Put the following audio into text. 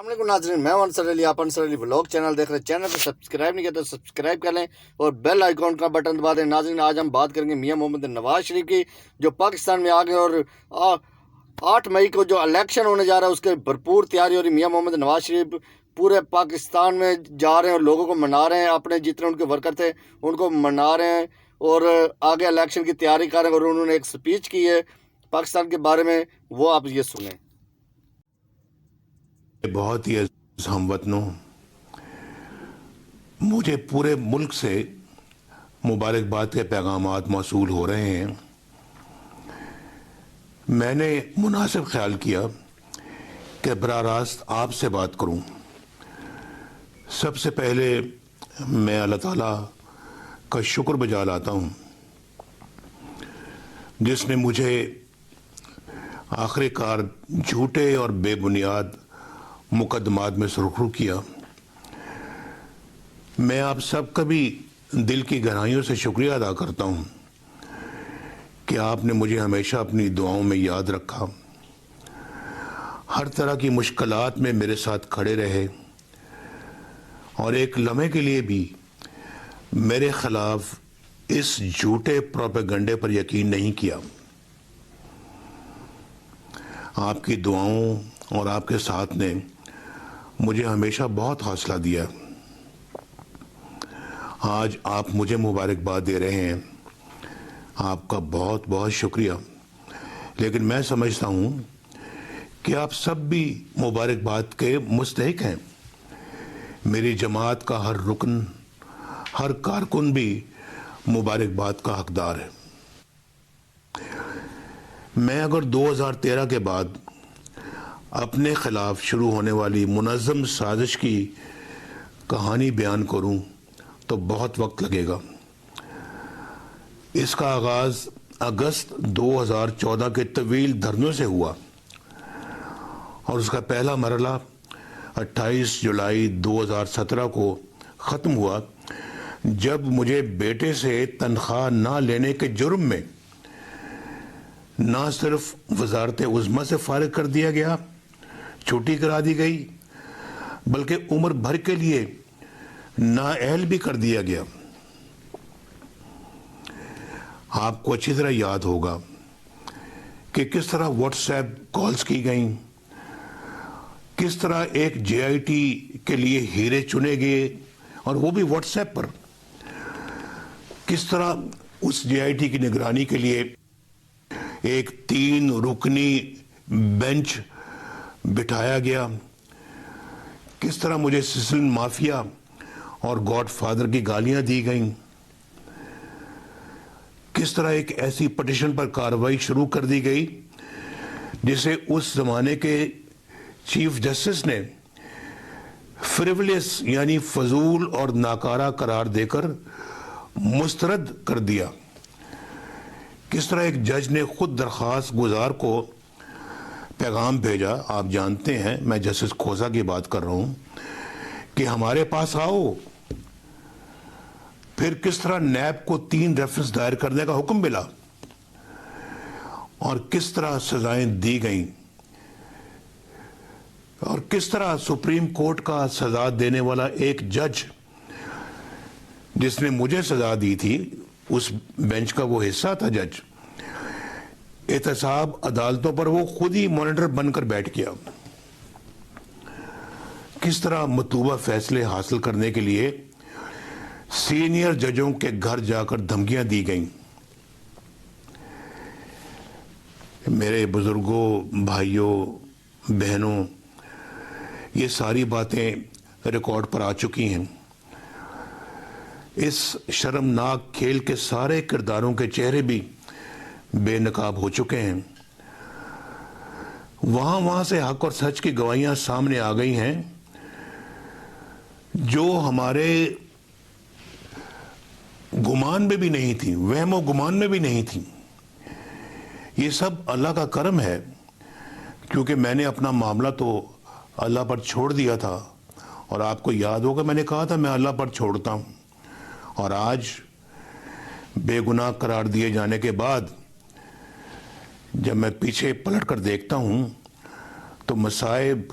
السلام علیکم ناظرین، میں انصر علی، آپ انصر علی بلاگ چینل دیکھ رہے ہیں۔ چینل کو سبسکرائب نہیں کیا تو سبسکرائب کر لیں اور بیل آئیکن کا بٹن دبا دیں۔ ناظرین، آج ہم بات کریں گے میاں محمد نواز شریف کی، جو پاکستان میں آ گئے اور 8 مئی کو جو الیکشن ہونے جا رہا ہے اس کے بھرپور تیاری ہو رہی۔ میاں محمد نواز شریف پورے پاکستان میں جا رہے ہیں اور لوگوں کو منا رہے ہیں، اپنے جتنے ان کے ورکر تھے ان کو منا رہے ہیں اور آگے الیکشن کی تیاری کر رہے ہیں۔ اور انہوں نے ایک سپیچ کی ہے پاکستان کے بارے میں، وہ آپ یہ سنیں۔ بہت ہی عزیز ہم وطنوں، مجھے پورے ملک سے مبارکباد کے پیغامات موصول ہو رہے ہیں۔ میں نے مناسب خیال کیا کہ براہ راست آپ سے بات کروں۔ سب سے پہلے میں اللہ تعالیٰ کا شکر بجا لاتا ہوں جس نے مجھے آخر کار جھوٹے اور بے بنیاد مقدمات میں سرخرو کیا۔ میں آپ سب کا بھی دل کی گہرائیوں سے شکریہ ادا کرتا ہوں کہ آپ نے مجھے ہمیشہ اپنی دعاؤں میں یاد رکھا، ہر طرح کی مشکلات میں میرے ساتھ کھڑے رہے اور ایک لمحے کے لیے بھی میرے خلاف اس جھوٹے پروپیگنڈے پر یقین نہیں کیا۔ آپ کی دعاؤں اور آپ کے ساتھ نے مجھے ہمیشہ بہت حوصلہ دیا۔ آج آپ مجھے مبارکباد دے رہے ہیں، آپ کا بہت بہت شکریہ، لیکن میں سمجھتا ہوں کہ آپ سب بھی مبارکباد کے مستحق ہیں۔ میری جماعت کا ہر رکن، ہر کارکن بھی مبارکباد کا حقدار ہے۔ میں اگر 2013 کے بعد اپنے خلاف شروع ہونے والی منظم سازش کی کہانی بیان کروں تو بہت وقت لگے گا۔ اس کا آغاز اگست 2014 کے طویل دھرنوں سے ہوا اور اس کا پہلا مرحلہ 28 جولائی 2017 کو ختم ہوا، جب مجھے بیٹے سے تنخواہ نہ لینے کے جرم میں نہ صرف وزارت عظمیٰ سے فارغ کر دیا گیا، چھٹی کرا دی گئی، بلکہ عمر بھر کے لیے نااہل بھی کر دیا گیا۔ آپ کو اچھی طرح یاد ہوگا کہ کس طرح واٹس ایپ کالز کی گئیں، کس طرح ایک جے آئی ٹی کے لیے ہیرے چنے گئے اور وہ بھی واٹس ایپ پر، کس طرح اس جے آئی ٹی کی نگرانی کے لیے ایک 3 رکنی بینچ بٹھایا گیا، کس طرح مجھے سسلن مافیا اور گاڈ فادر کی گالیاں دی گئیں، کس طرح ایک ایسی پٹیشن پر کارروائی شروع کر دی گئی جسے اس زمانے کے چیف جسٹس نے فریولیس یعنی فضول اور ناکارہ قرار دے کر مسترد کر دیا، کس طرح ایک جج نے خود درخواست گزار کو پیغام بھیجا، آپ جانتے ہیں میں جسٹس کھوسہ کی بات کر رہا ہوں، کہ ہمارے پاس آؤ۔ پھر کس طرح نیب کو 3 ریفرنس دائر کرنے کا حکم ملا اور کس طرح سزائیں دی گئیں اور کس طرح سپریم کورٹ کا سزا دینے والا ایک جج جس نے مجھے سزا دی تھی، اس بینچ کا وہ حصہ تھا جج، احتساب عدالتوں پر وہ خود ہی مانیٹر بن کر بیٹھ گیا۔ کس طرح مطلوبہ فیصلے حاصل کرنے کے لیے سینئر ججوں کے گھر جا کر دھمکیاں دی گئیں۔ میرے بزرگوں، بھائیوں، بہنوں، یہ ساری باتیں ریکارڈ پر آ چکی ہیں۔ اس شرمناک کھیل کے سارے کرداروں کے چہرے بھی بے نقاب ہو چکے ہیں۔ وہاں سے حق اور سچ کی گواہیاں سامنے آ گئی ہیں جو ہمارے گمان میں بھی نہیں تھی، وہم و گمان میں بھی نہیں تھی۔ یہ سب اللہ کا کرم ہے، کیونکہ میں نے اپنا معاملہ تو اللہ پر چھوڑ دیا تھا، اور آپ کو یاد ہوگا میں نے کہا تھا میں اللہ پر چھوڑتا ہوں، اور آج بے گناہ قرار دیے جانے کے بعد جب میں پیچھے پلٹ کر دیکھتا ہوں تو مصائب